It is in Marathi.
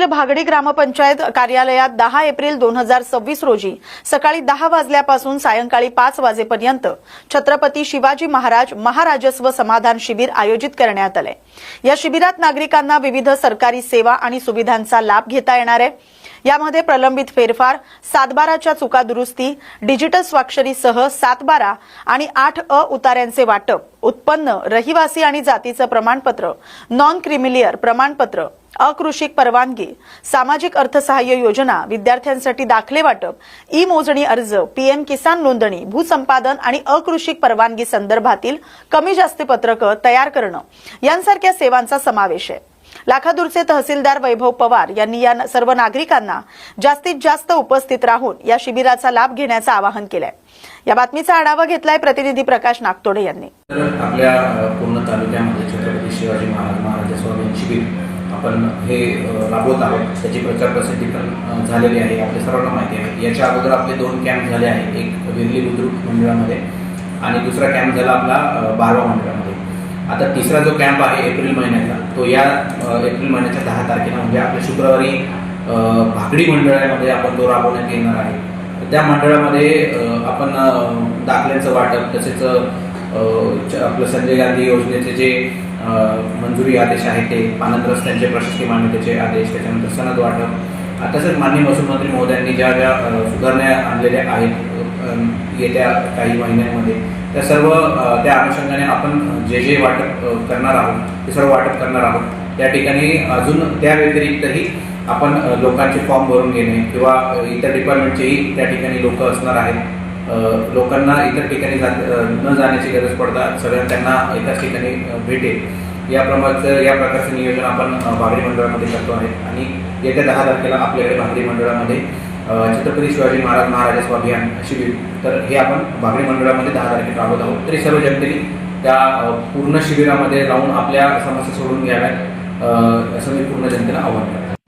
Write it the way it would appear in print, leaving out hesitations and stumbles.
भागडी ग्रामपंचायत कार्यालयात 10 एप्रिल 2026 रोजी सकाळी 10 वाजल्यापासून सायंकाळी 5 वाजेपर्यंत छत्रपती शिवाजी महाराज महाराजस्व समाधान शिबिर आयोजित करण्यात आले। या शिबिरात नागरिकांना विविध सरकारी सेवा आणि सुविधांचा लाभ घेता येणार आहे। यामध्ये प्रलंबित फेरफार, 7/12च्या चुका दुरुस्ती, डिजिटल स्वाक्षरीसह 7/12 आणि 8 उतार्यांचे वाटप, उत्पन्न, रहिवासी आणि जातीचं प्रमाणपत्र, नॉन क्रिमिलियर प्रमाणपत्र, अकृषिक परवानगी, सामाजिक अर्थसहाय्य योजना, विद्यार्थ्यांसाठी दाखले वाटप, ई मोजणी अर्ज, पीएम किसान नोंदणी, भूसंपादन आणि अकृषिक परवानगी संदर्भातील कमी जास्ती पत्रकं तयार करणं यांसारख्या सेवांचा समावेश आहे। लाखादूरचे तहसीलदार वैभव पवार यांनी या सर्व नागरिकांना जास्तीत जास्त उपस्थित राहून या शिबिराचा लाभ घेण्याचं आवाहन केलंय। या बातमीचा आढावा घेतलाय प्रतिनिधी प्रकाश नागतोडे यांनी। आपल्या पूर्ण तालुक्यामध्ये छत्रपती शिवाजी महाराज स्वामी शिबिर आपण हे राबवत आहोत। त्याची प्रचार प्रसिद्धी पण झालेली आहे, आपल्या सर्वांना माहिती आहे। याच्या अगोदर आपले 2 कॅम्प झाले आहेत, एक वेगळी बुद्रुक मंडळामध्ये आणि दुसरा कॅम्प झाला आपला 12वा मंडळामध्ये। आता तिसरा जो कॅम्प आहे एप्रिल महिन्याचा, तो या एप्रिल महिन्याच्या 10 तारखेला म्हणजे आपल्या शुक्रवारी भागडी मंडळामध्ये आपण तो राबवण्यात येणार आहे। त्या मंडळामध्ये आपण दाखल्यांचं वाटप, तसेच आपलं संजय गांधी योजनेचे जे मंजुरी आदेश आहेत ते, पानंद रस्त्यांचे प्रशासकीय मान्यतेचे आदेश, त्याच्यानंतर सनद वाटप, तसेच माननीय महसूल मंत्री महोदयांनी ज्या ज्या सुधारणा आणलेल्या आहेत येत्या काही महिन्यांमध्ये, त्या सर्व त्या अनुषंगाने आपण जे वाटप करणार आहोत ते सर्व वाटप करणार आहोत। त्या ठिकाणी अजून त्या व्यतिरिक्तही आपण लोकांचे फॉर्म भरून घेणे किंवा इतर डिपार्टमेंटचेही त्या ठिकाणी लोक असणार आहेत। लोकांना इतर ठिकाणी न जाण्याची गरज पडता सगळ्यांना त्यांना एकाच ठिकाणी भेटेल या प्रकारचं नियोजन आपण भागडी मंडळामध्ये करतो आहे। आणि येत्या 10 तारखेला आपल्याकडे भागडी मंडळामध्ये छत्रपती शिवाजी महाराज महाराजस्व अभियान शिबिर, तर हे आपण भागडी मंडळामध्ये 10 तारखेला राबवत आहोत। तरी सर्व जनतेने त्या पूर्ण शिबिरामध्ये राहून आपल्या समस्या सोडून घ्याव्यात असं मी पूर्ण जनतेला आवाहन करतो।